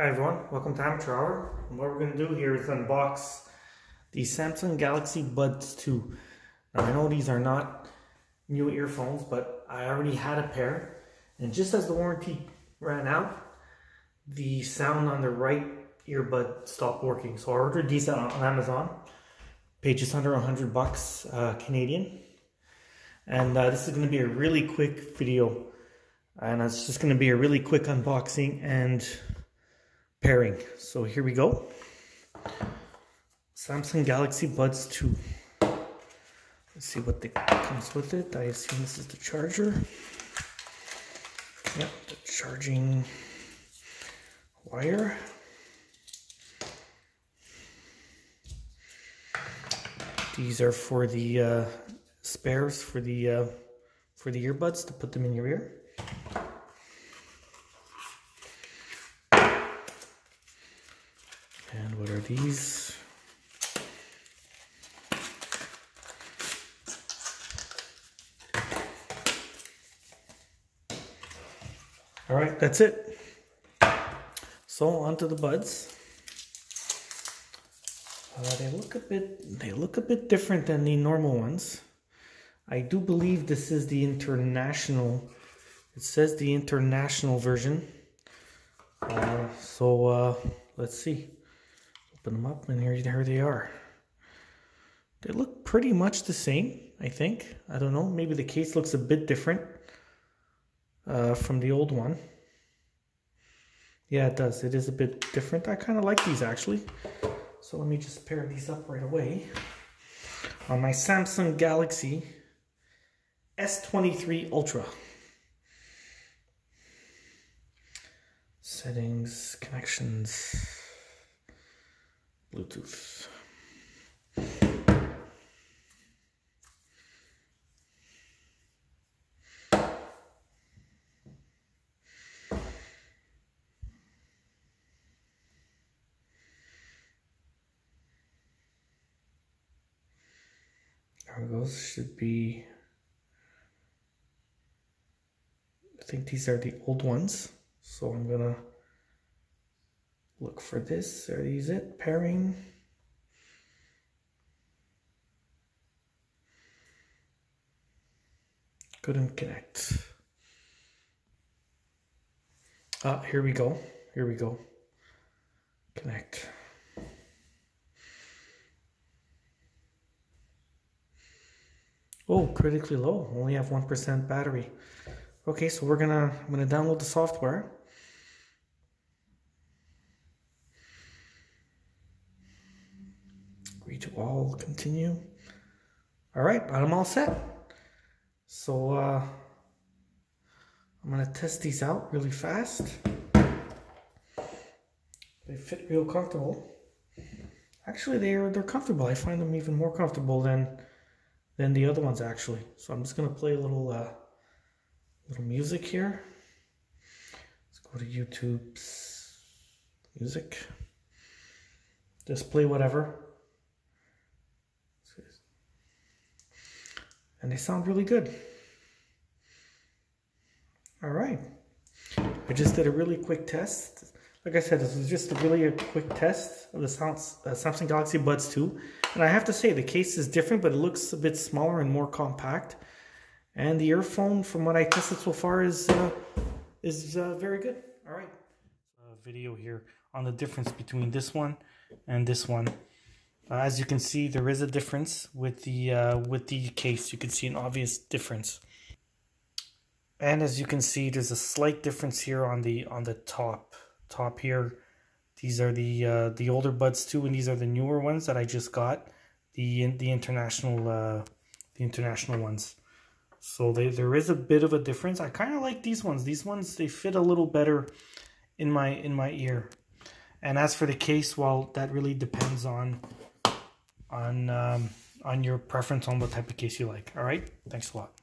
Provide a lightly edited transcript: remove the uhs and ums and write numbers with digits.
Hi everyone, welcome to Amateur Hour. And what we're going to do here is unbox the Samsung Galaxy Buds 2. Now I know these are not new earphones, but I already had a pair. And just as the warranty ran out, the sound on the right earbud stopped working. So I ordered these on Amazon. Paid just under $100 Canadian. And this is going to be a really quick video. And it's just going to be a really quick unboxing and pairing. So here we go. Samsung Galaxy Buds 2. Let's see what comes with it. I assume this is the charger. Yep, the charging wire. These are for the spares for the earbuds to put them in your ear. And what are these? All right, that's it. So onto the buds. They look a bit different than the normal ones. I do believe this is the international. It says the international version. Let's see. Open them up, and here they are. They look pretty much the same, I think. I don't know, maybe the case looks a bit different from the old one. Yeah, it does. It is a bit different. I kind of like these, actually. So let me just pair these up right away. On my Samsung Galaxy S23 Ultra. Settings, connections, Bluetooth. There it goes. Should be, I think these are the old ones. So I'm gonna look for this. Are these it? Pairing. Couldn't connect. Ah, here we go. Here we go. Connect. Oh, critically low. Only have 1% battery. Okay, so I'm gonna download the software. Agree to all, continue. All right, I'm all set. So I'm gonna test these out really fast. They fit real comfortable. Actually, they're comfortable. I find them even more comfortable than the other ones, actually. So I'm just gonna play a little music here. Let's go to YouTube's music. Just play whatever. And they sound really good. All right. I just did a really quick test. Like I said, this was just a quick test of the Samsung Galaxy Buds 2. And I have to say, the case is different, but it looks a bit smaller and more compact. And the earphone, from what I tested so far, is very good. All right. Video here on the difference between this one and this one. As you can see, there is a difference with the case. You can see an obvious difference. And as you can see, there's a slight difference here on the top here. These are the older Buds 2, and these are the newer ones that I just got, the international ones. So there is a bit of a difference. I kind of like these ones. These ones, they fit a little better in my ear. And as for the case, well, that really depends on your preference on what type of case you like. All right, thanks a lot.